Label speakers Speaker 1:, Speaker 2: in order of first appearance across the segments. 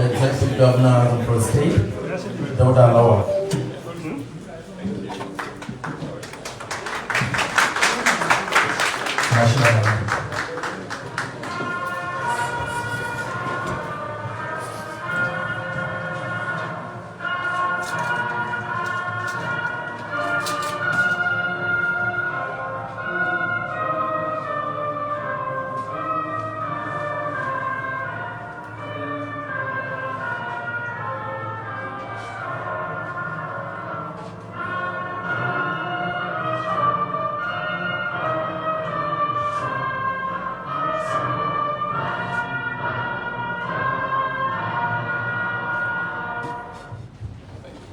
Speaker 1: the Executive Governor for the state, Dauda Lawal.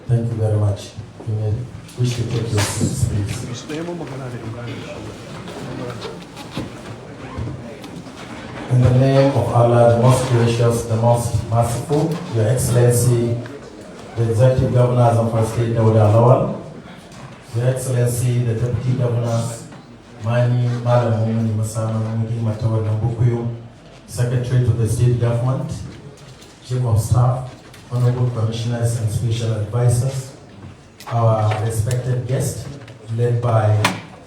Speaker 1: Thank you very much. You may wish to take your seats, please. In the name of Allah, the most gracious, the most merciful, Your Excellency, the Executive Governor of our state, Dauda Lawal, Your Excellency, the Deputy Governors, Mani Malamuni Masamuni Matawal Nambukuyu, Secretary to the State Government, Chief of Staff, Honorable Commissioners and Special Advisors, our respected guest, led by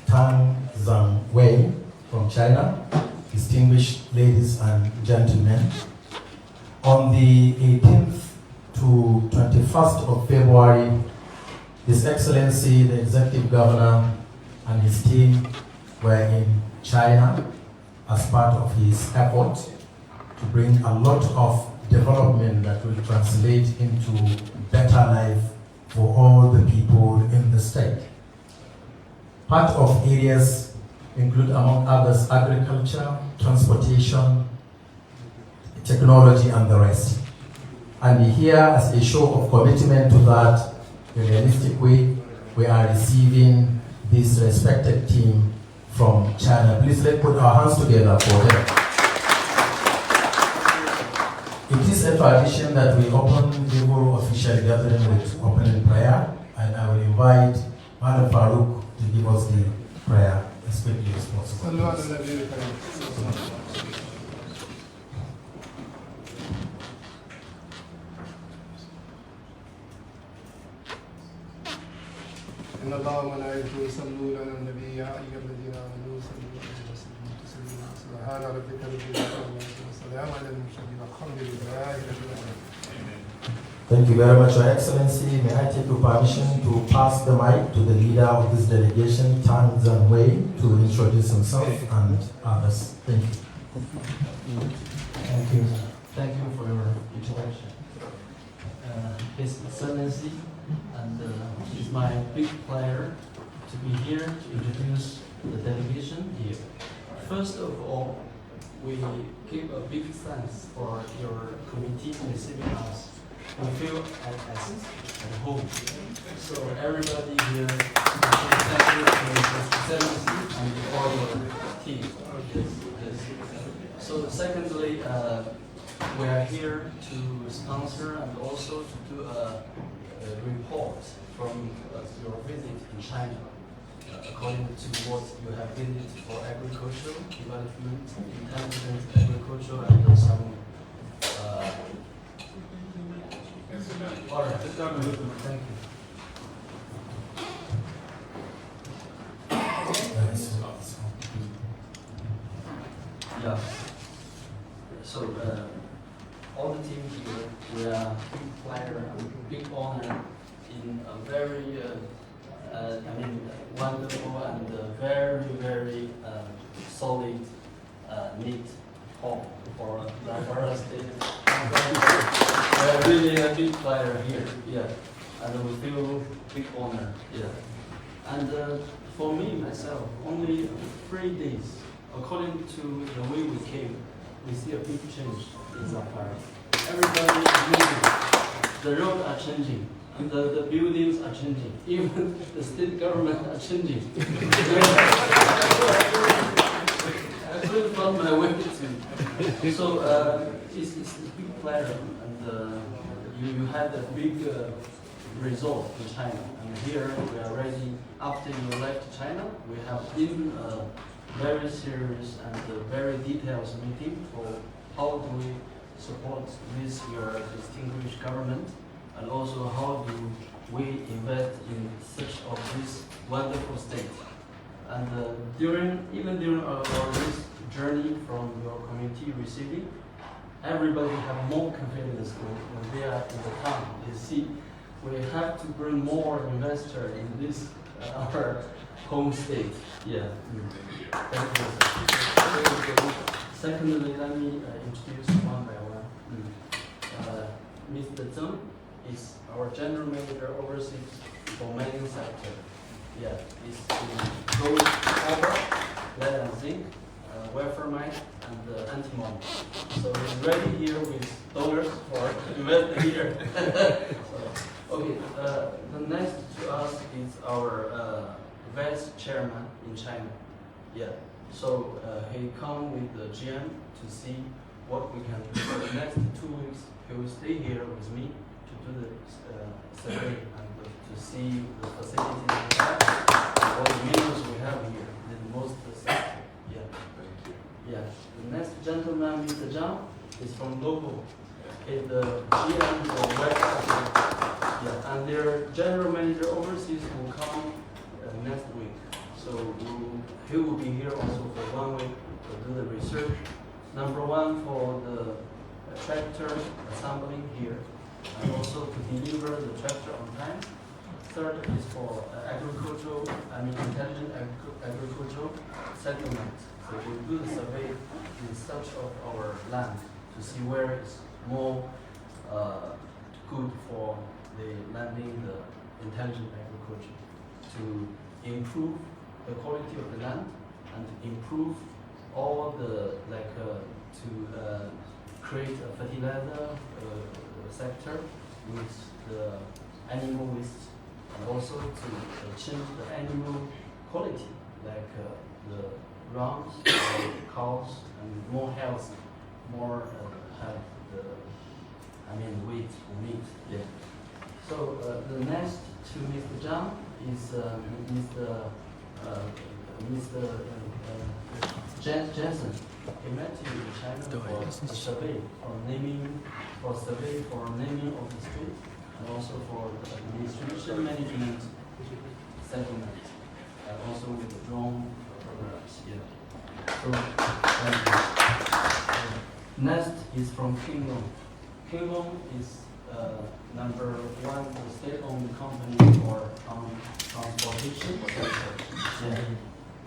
Speaker 1: Tang Zhang Wei from China, distinguished ladies and gentlemen. On the 18th to 21st of February, His Excellency, the Executive Governor and his team were in China as part of his effort to bring a lot of development that will translate into better life for all the people in the state. Part of areas include, among others, agriculture, transportation, technology, and the rest. And here, as a show of commitment to that, in a realistic way, we are receiving this respected team from China. Please let's put our hands together for them. It is a tradition that we open the official gathering with opening prayer, and I will invite Madam Farouk to give us the prayer as quickly as possible.
Speaker 2: إن الله وملائكته يصلون على النبي يا أيها الذين آمنوا صلوا عليه وسلموا تسليما سبحان ربك رب العزة عما يصفون وسلام على المرسلين والحمد لله رب العالمين.
Speaker 1: Thank you very much, Your Excellency. May I take your permission to pass the mic to the leader of this delegation, Tang Zhang Wei, to introduce himself and others. Thank you.
Speaker 3: Thank you. Thank you for your introduction. His Excellency, and it's my big pleasure to be here to introduce the delegation here. First of all, we give a big thanks for your committee receiving us. We feel at home. So everybody here, thank you for your Excellency and all your team. Yes. So secondly, we are here to sponsor and also to do a report from your visit in China, according to what you have visited for agricultural development, intelligent agriculture, and some. All right. Thank you. Yeah. So all the team here, we are big pleasure and big honor in a very, wonderful and very, very solid, neat home for the state. We're really a big player here, yeah, and we feel big honor, yeah. And for me, myself, only 3 days, according to the way we came, we see a big change in Zamfara. Everybody is moving, the roads are changing, and the buildings are changing, even the state government are changing. I couldn't find my way to. So it's a big pleasure, and you had a big result in China. And here we are ready, after you left China, we have even a very serious and very detailed meeting for how do we support this your distinguished government, and also how do we invest in such of this wonderful state. And even during our this journey from your community receiving, everybody have more confidence when they are in the town. They see we have to bring more investor in this our home state. Yeah. Thank you. Secondly, let me introduce one by one. Mr. Zheng is our general manager overseas for mining sector. Yeah, it's in gold, copper, lead and zinc, wafer mine, and antimony. So he's ready here with dollars for invest here. Okay, the next to us is our vice chairman in China. Yeah, so he come with the GM to see what we can do. For the next 2 weeks, he will stay here with me to do the survey and to see the facilities we have, and all the minerals we have here. The most successful. Yeah. Thank you. Yeah. The next gentleman, Mr. Zhang, is from local. He's the GM for West Africa. Yeah, and their general manager overseas will come next week. So he will be here also for 1 week to do the research. Number one, for the tractor assembling here, and also to deliver the tractor on time. Third is for intelligent agricultural settlement. So we do the survey in search of our land to see where it's more good for the landing the intelligent agriculture, to improve the quality of the land and to improve all the to create a fertilizer sector with the animal waste, and also to change the animal quality, like the runs, cows, and more healthy, more have the weight or meat. Yeah. So the next to Mr. Zhang is Mr. Jensen. He met you in China for a survey for naming of the street, and also for the administration management settlement, and also with the drone programs. Yeah. So next is from Kinglong. Kinglong is number one state-owned company for transportation sector. Yeah.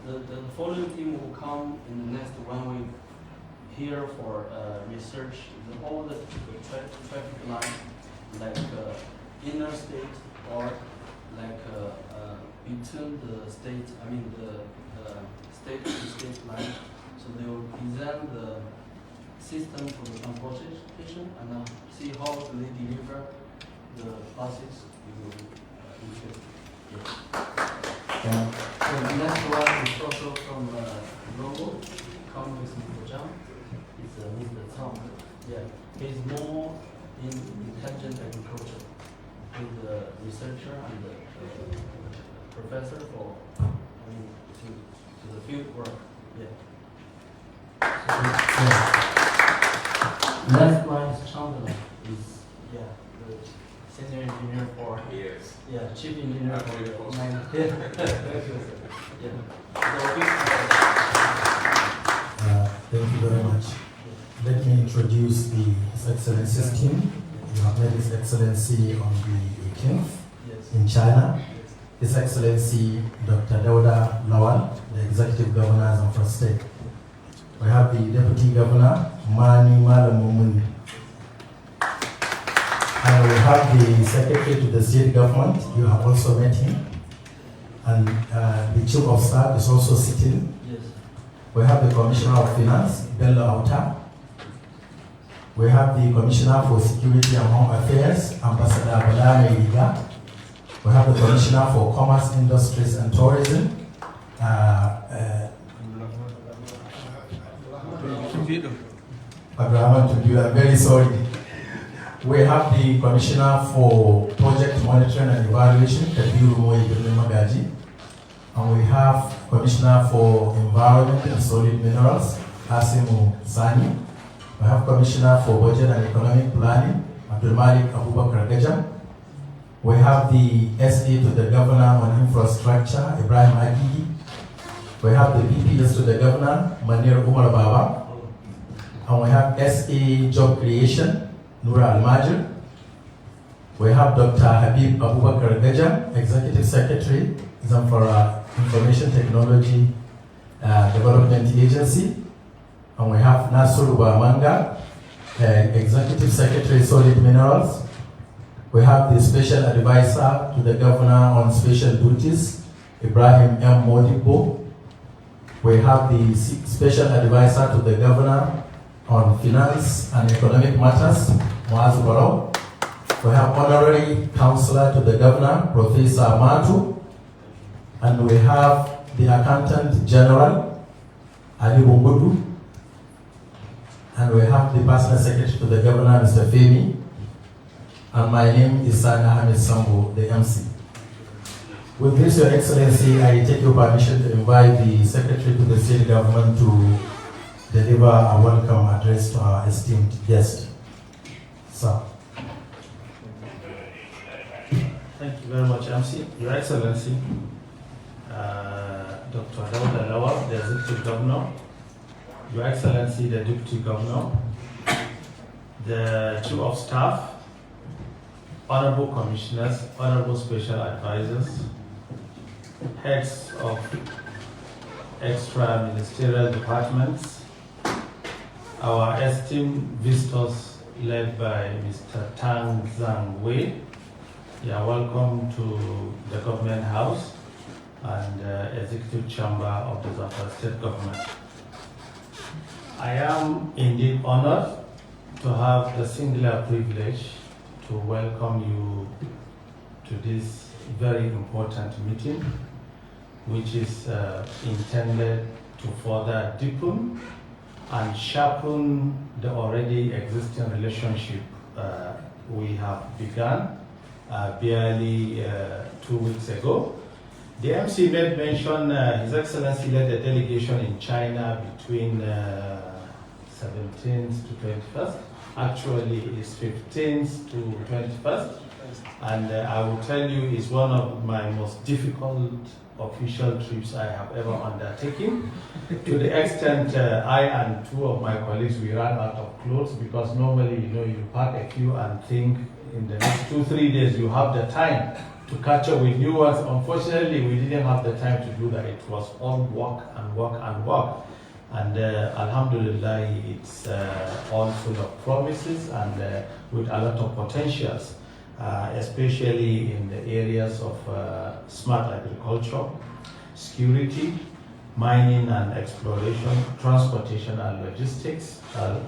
Speaker 3: The following team will come in the next 1 week here for research all the traffic line, like inner state or like between the state, the state-to-state line. So they will design the system for the transportation and see how do they deliver the buses Yeah. So the next one is also from Lawal, come with Mr. Zhang. It's Mr. Tang. Yeah, he's more in intelligent agriculture, with the researcher and the professor for to the field work. Yeah. Next one is Chandler. The senior engineer for chief engineer for mine.
Speaker 1: Thank you very much. Let me introduce the His Excellency's team. You have met His Excellency on the 18th in China. His Excellency Dr. Dauda Lawal, the Executive Governor of Zamfara State. We have the Deputy Governor, Mani Malamumuni. And we have the Secretary to the State Government. You have also met him. And the Chief of Staff is also sitting.
Speaker 3: Yes.
Speaker 1: We have the Commissioner of Finance, Bello Auta. We have the Commissioner for Security and Home Affairs, Ambassador Balame Liga. We have the Commissioner for Commerce, Industries and Tourism, I'm very sorry. We have the Commissioner for Project Monitoring and Evaluation, Kabiru Magaji. And we have Commissioner for Environment and Solid Minerals, Asimu Sani. We have Commissioner for Budget and Economic Planning, Abdul Malik Abubakar Gaja. We have the SA to the Governor on Infrastructure, Ibrahim Agigi. We have the VPS to the Governor, Manir Umar Baba. And we have SA Job Creation, Nura Al-Majir. We have Dr. Habib Abubakar Gaja, Executive Secretary, Zamfara Information Technology Development Agency. And we have Nasuru Bamanga, Executive Secretary, Solid Minerals. We have the Special Advisor to the Governor on Special Duties, Ibrahim M. Modibo. We have the Special Advisor to the Governor on Finance and Economic Matters, Muaz Barrow. We have Honorary Counselor to the Governor, Professor Matu. And we have the Accountant General, Ali Bungudu. And we have the Personal Secretary to the Governor, Mr. Femi. And my name is Sani Ahmed Sambo, the MC. With this, Your Excellency, I take your permission to invite the Secretary to the State Government to deliver a welcome address to our esteemed guest. Sir.
Speaker 4: Thank you very much, MC. Your Excellency, Dr. Dauda Lawal, the Executive Governor, Your Excellency, the Deputy Governor, the Chief of Staff, Honorable Commissioners, Honorable Special Advisors, Heads of extra ministerial departments, our esteemed visitors led by Mr. Tang Zhang Wei. You are welcome to the Government House and Executive Chamber of the Zamfara State Government. I am indeed honored to have the singular privilege to welcome you to this very important meeting, which is intended to further deepen and sharpen the already existing relationship we have begun barely 2 weeks ago. The MC made mention, His Excellency led a delegation in China between 17th to 21st. Actually, it's 15th to 21st. And I will tell you, it's one of my most difficult official trips I have ever undertaken. To the extent I and two of my colleagues, we ran out of clothes because normally, you pack a few and think in the next 2-3 days you have the time to catch up with new ones. Unfortunately, we didn't have the time to do that. It was all work and work and work. And Alhamdulillah, it's all full of promises and with a lot of potentials, especially in the areas of smart agriculture, security, mining and exploration, transportation and logistics,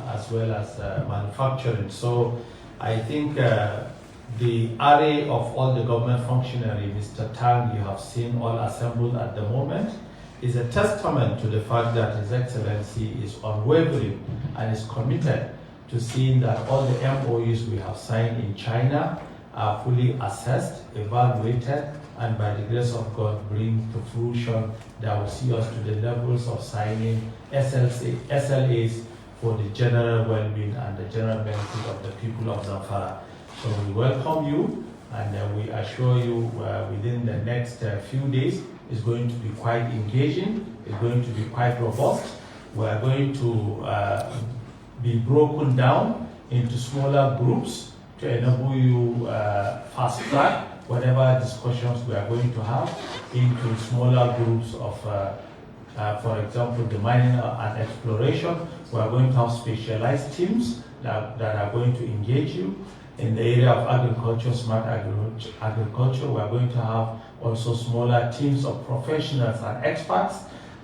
Speaker 4: as well as manufacturing. So I think the array of all the government functionaries, Mr. Tang, you have seen all assembled at the moment, is a testament to the fact that His Excellency is unwavering and is committed to seeing that all the MOUs we have signed in China are fully assessed, evaluated, and by the grace of God bring to fruition that will see us to the levels of signing SLAs for the general well-being and the general benefit of the people of Zamfara. So we welcome you, and we assure you within the next few days is going to be quite engaging, it's going to be quite robust. We are going to be broken down into smaller groups to enable you fast track whatever discussions we are going to have into smaller groups of, for example, the mining and exploration. We are going to have specialized teams that are going to engage you. In the area of agriculture, smart agriculture, we are going to have also smaller teams of professionals and experts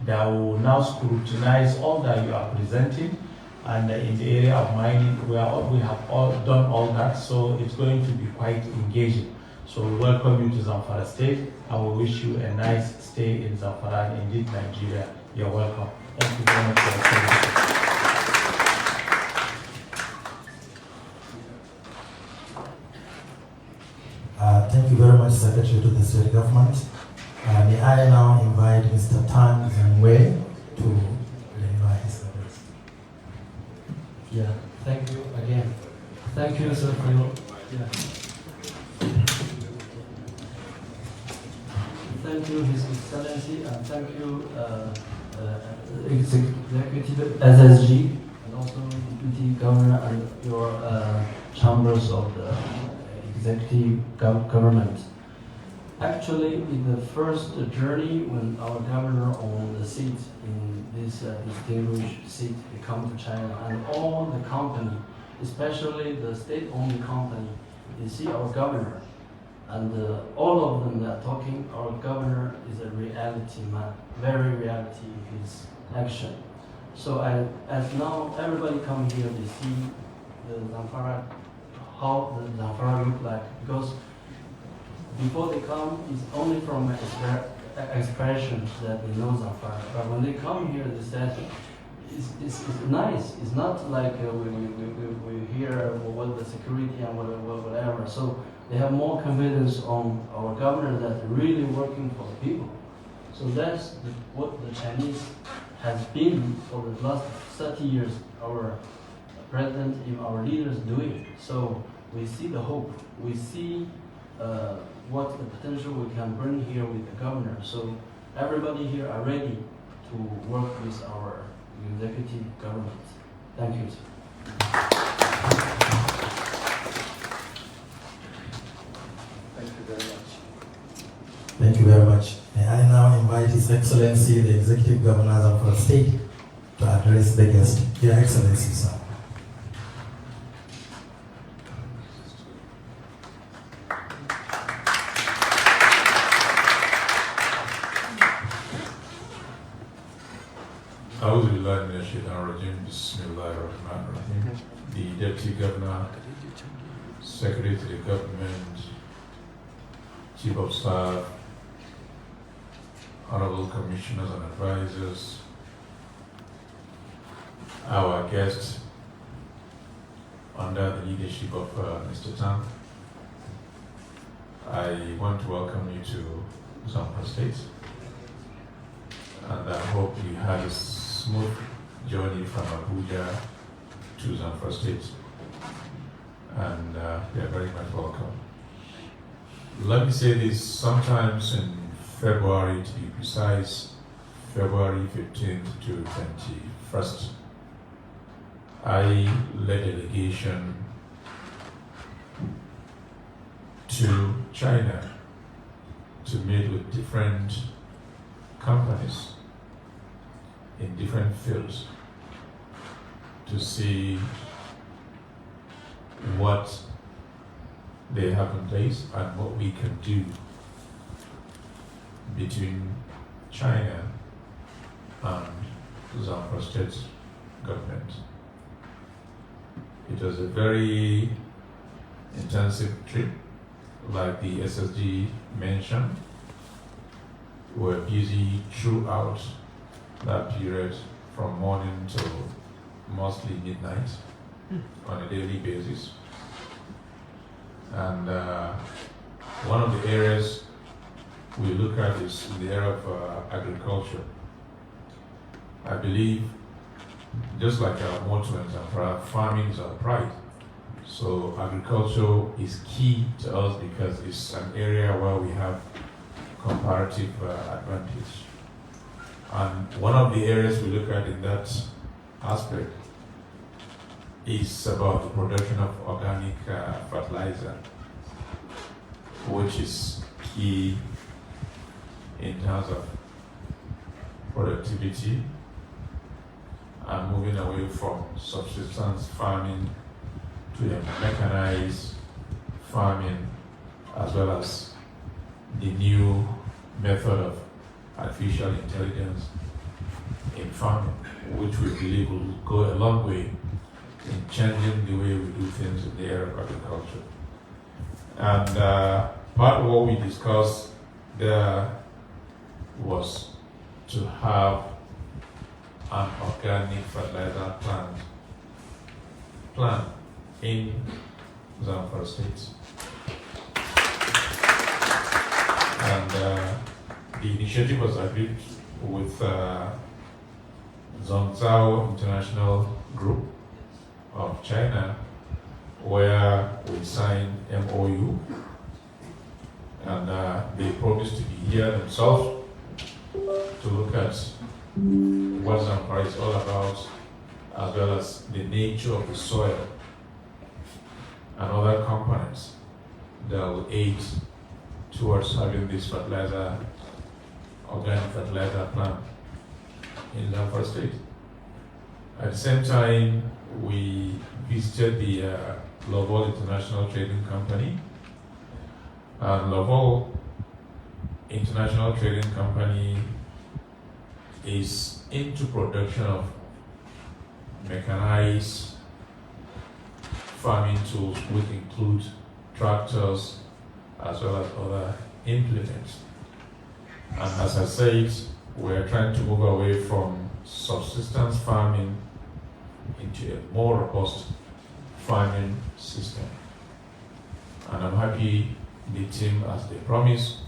Speaker 4: that will now scrutinize all that you are presenting. And in the area of mining, we have all done all that, so it's going to be quite engaging. So we welcome you to Zamfara State, and we wish you a nice stay in Zamfara and indeed Nigeria. You're welcome. Thank you very much for your service.
Speaker 1: Thank you very much, Secretary to the State Government. May I now invite Mr. Tang Zhang Wei to deliver his address.
Speaker 3: Yeah. Thank you, sir, for your. Yeah. Thank you, His Excellency, and thank you, Executive SSG, and also Deputy Governor and your chambers of the executive government. Actually, in the first journey, when our governor on the seat in this distinguished seat, they come to China, and all the company, especially the state-owned company, they see our governor, and all of them are talking. Our governor is a reality man, very reality in his action. So as now everybody come here, they see the Zamfara, how the Zamfara look like, because before they come, it's only from expressions that they know Zamfara. But when they come here, they say it's nice. It's not like we hear what the security and whatever. So they have more confidence on our governor that really working for the people. So that's what the Chinese has been for the last 30 years. Our president, our leaders doing. So we see the hope. We see what the potential we can bring here with the governor. So everybody here are ready to work with our executive government. Thank you, sir.
Speaker 2: Thank you very much.
Speaker 1: Thank you very much. May I now invite His Excellency, the Executive Governor of our state, to address the guest. Your Excellency, sir.
Speaker 5: The Deputy Governor, Secretary to the Government, Chief of Staff, Honorable Commissioners and Advisors, our guests under the leadership of Mr. Tang, I want to welcome you to Zamfara State, and I hope you had a smooth journey from Abuja to Zamfara State, and you are very much welcome. Let me say this, sometimes in February, to be precise, February 15th to 21st, I led a delegation to China to meet with different companies in different fields to see what they have in place and what we can do between China and Zamfara State government. It was a very intensive trip, like the SSG mentioned. We were busy throughout that period from morning to mostly midnight on a daily basis. And one of the areas we look at is in the area of agriculture. I believe, just like our motto in Zamfara, farming is our pride. So agriculture is key to us because it's an area where we have comparative advantage. And one of the areas we look at in that aspect is about the production of organic fertilizer, which is key in terms of productivity and moving away from subsistence farming to the mechanized farming, as well as the new method of artificial intelligence in farming, which we believe will go a long way in changing the way we do things in the area of agriculture. And part of what we discussed there was to have an organic fertilizer plant in Zamfara State. And the initiative was agreed with Gusau International Group of China where we signed MOU, and they promised to be here themselves to look at what Zamfara is all about, as well as the nature of the soil and other components that will aid towards having this fertilizer, organic fertilizer plant in Zamfara State. At the same time, we visited the Lawal International Trading Company. Lawal International Trading Company is into production of mechanized farming tools, which include tractors as well as other implements. And as I said, we're trying to move away from subsistence farming into a more robust farming system. And I'm happy the team, as they promised,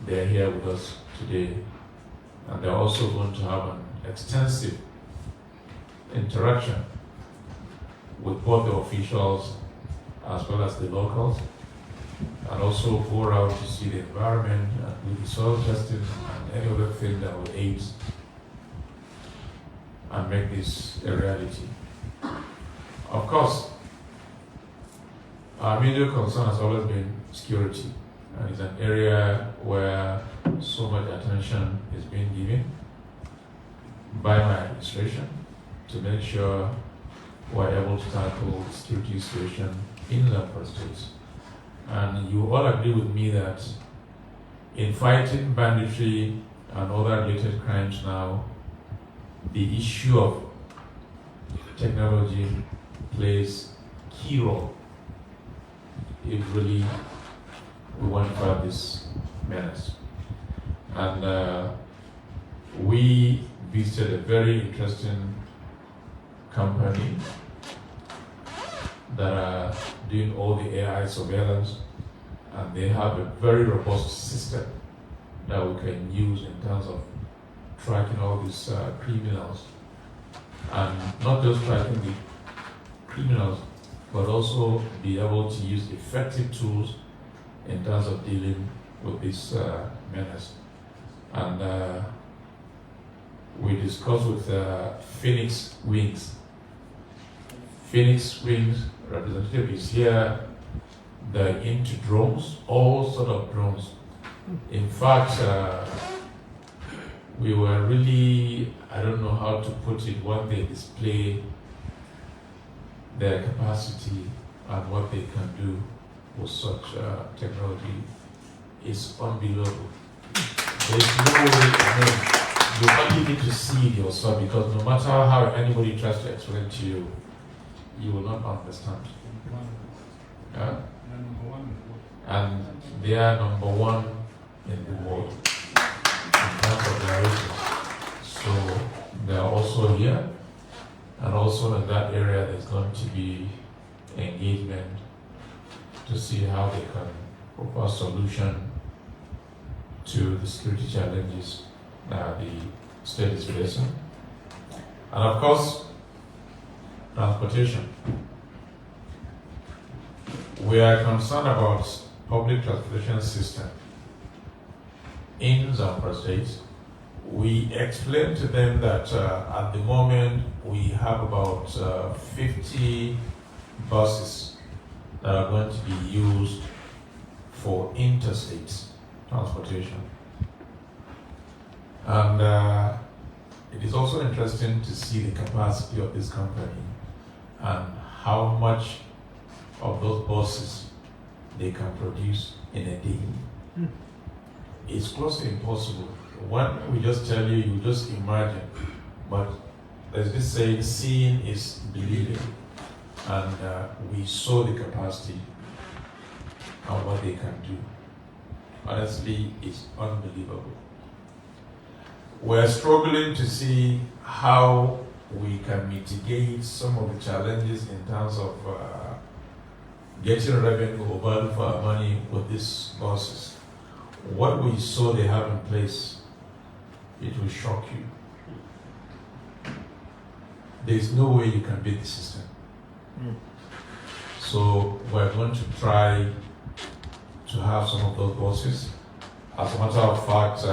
Speaker 5: they're here with us today. And they're also going to have an extensive interaction with both the officials as well as the locals, and also go around to see the environment and do the soil testing and any other thing that will aid and make this a reality. Of course, our major concern has always been security, and it's an area where so much attention is being given by my administration to make sure we're able to tackle the security situation in Zamfara State. And you all agree with me that in fighting banditry and other related crimes now, the issue of technology plays key role if really we want to fight this menace. And we visited a very interesting company that are doing all the AI surveillance, and they have a very robust system that we can use in terms of tracking all these criminals, and not just tracking the criminals, but also be able to use effective tools in terms of dealing with this menace. And we discussed with Phoenix Wings. Phoenix Wings representative is here. They're into drones, all sort of drones. In fact, we were really, I don't know how to put it, what they display, their capacity and what they can do with such technology is unbelievable. There's no way, you only need to see it yourself, because no matter how anybody tries to explain to you, you will not understand. Yeah? And they are number one in the world in terms of their ratings. So they are also here, and also in that area there's going to be engagement to see how they can propose solution to the security challenges that the state is facing. And of course, transportation. We are concerned about public transportation system in Zamfara State. We explained to them that at the moment we have about 50 buses that are going to be used for interstate transportation. And it is also interesting to see the capacity of this company and how much of those buses they can produce in a day. It's close to impossible. When we just tell you, you just imagine. But there's this saying, seeing is believing. And we saw the capacity and what they can do. Honestly, it's unbelievable. We're struggling to see how we can mitigate some of the challenges in terms of getting revenue or value for our money with these buses. What we saw they have in place, it will shock you. There's no way you can beat the system. So we're going to try to have some of those buses. As a matter of fact,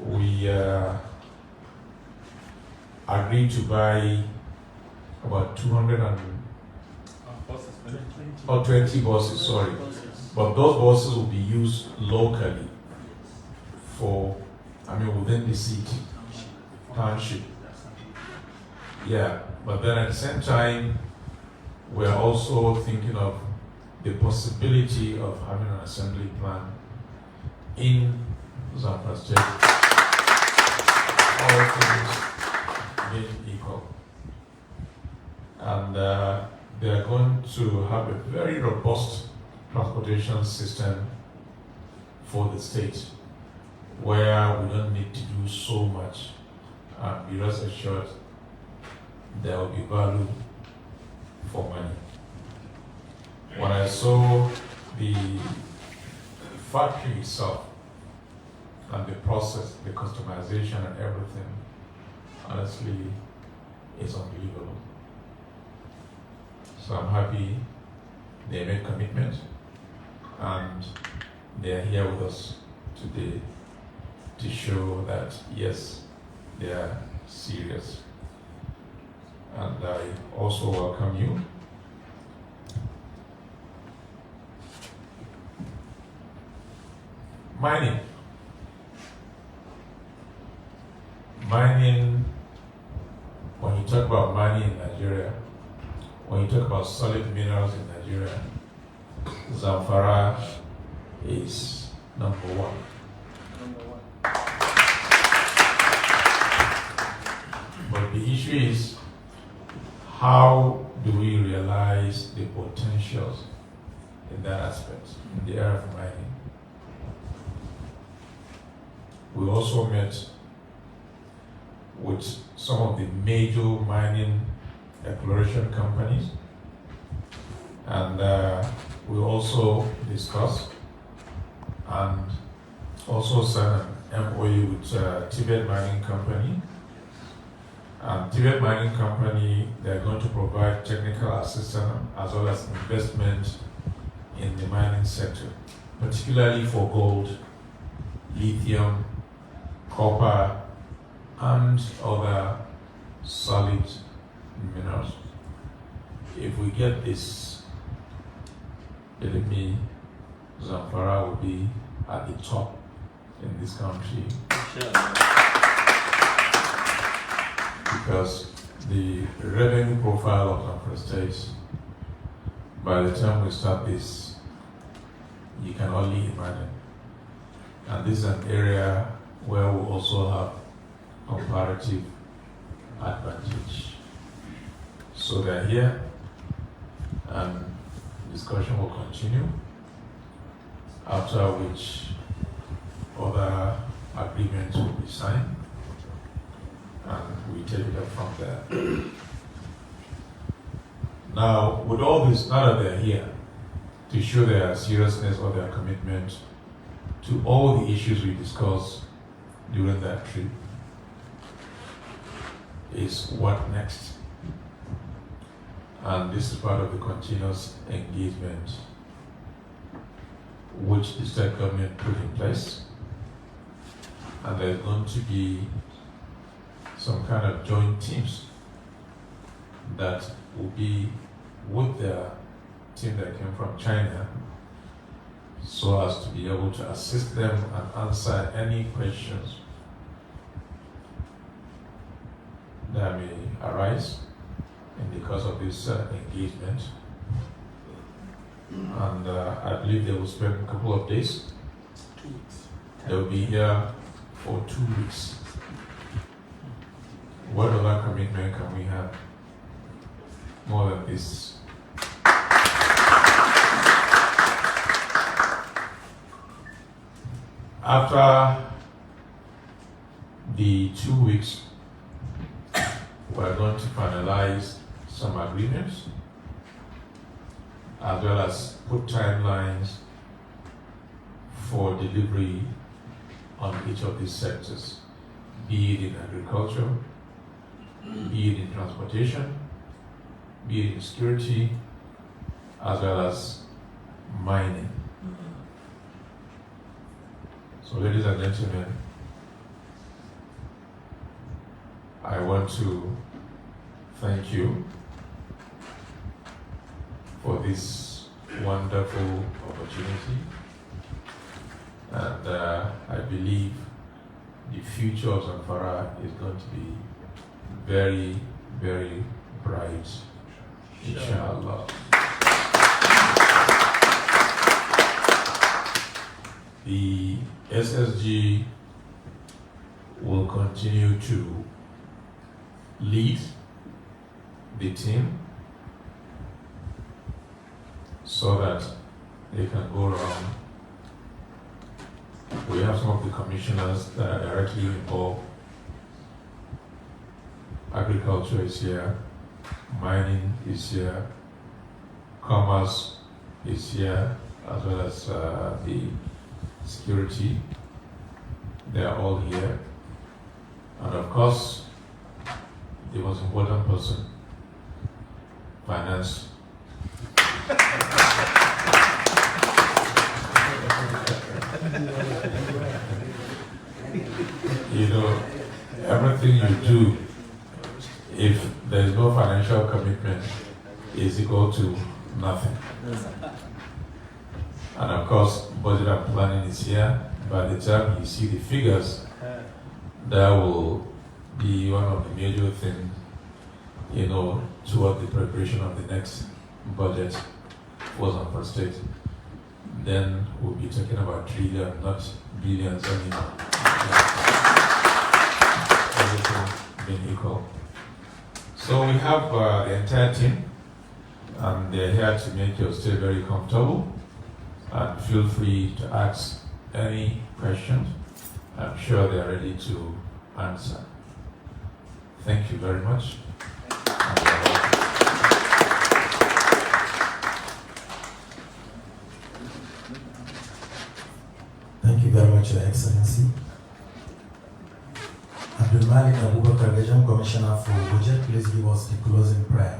Speaker 5: we agreed to buy about 20 buses, sorry. But those buses will be used locally within the city, township. Yeah, but then at the same time, we're also thinking of the possibility of having an assembly plant in Zamfara State. All things being equal. And they're going to have a very robust transportation system for the state, where we don't need to do so much. Be rest assured, there will be value for money. When I saw the factory itself and the process, the customization and everything, honestly, it's unbelievable. So I'm happy they made commitment and they are here with us today to show that yes, they are serious. And I also welcome you. Mining. When you talk about mining in Nigeria, when you talk about solid minerals in Nigeria, Zamfara is number one. But the issue is, how do we realize the potentials in that aspect, in the area of mining? We also met with some of the major mining exploration companies, and we also discussed and also signed an MOU with Tibet Mining Company. And Tibet Mining Company, they're going to provide technical assistance as well as investment in the mining sector, particularly for gold, lithium, copper, and other solid minerals. If we get this, believe me, Zamfara will be at the top in this country.
Speaker 3: Sure.
Speaker 5: Because the revenue profile of Zamfara State, by the time we start this, you can only imagine. And this is an area where we also have comparative advantage. So they're here, and discussion will continue, after which other agreements will be signed, and we take it up from there. Now, with all this, now that they're here, to show their seriousness or their commitment to all the issues we discussed during that trip, is what next? And this is part of the continuous engagement which the state government put in place. And there's going to be some kind of joint teams that will be with their team that came from China, so as to be able to assist them and answer any questions that may arise in the course of this engagement. And I believe they will spend a couple of days.
Speaker 2: 2 weeks.
Speaker 5: They will be here for 2 weeks. What other commitment can we have more than this? After the 2 weeks, we're going to finalize some agreements, as well as put timelines for delivery on each of these sectors, be it in agriculture, be it in transportation, be it in security, as well as mining. So, ladies and gentlemen, I want to thank you for this wonderful opportunity, and I believe the future of Zamfara is going to be very, very bright, inshallah. The SSG will continue to lead the team so that they can go around. We have some of the commissioners that are directly involved. Agriculture is here, mining is here, commerce is here, as well as the security. They are all here. And of course, the most important person, finance. You know, everything you do, if there is no financial commitment, is equal to nothing. And of course, budget and planning is here. By the time you see the figures, that will be one of the major things, you know, toward the preparation of the next budget for Zamfara State. Then we'll be talking about trillions, not billions anymore. Everything being equal. So we have the entire team, and they're here to make your stay very comfortable. And feel free to ask any questions. I'm sure they're ready to answer. Thank you very much.
Speaker 1: Thank you very much, Your Excellency. Abdul Malik Abubakar, Regional Commissioner for Budget, please give us the closing prayer.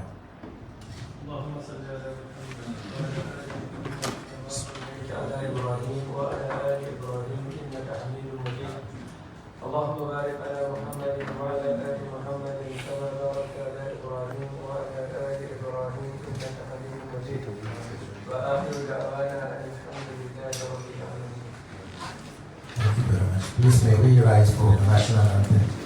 Speaker 6: اللهم بارك على محمد وعلى آل محمد كما باركت على إبراهيم وعلى آل إبراهيم إنك حميد مجيد وآخر دعوانا أن الحمد لله رب العالمين.
Speaker 1: Thank you very much. Please may we rise for the national anthem.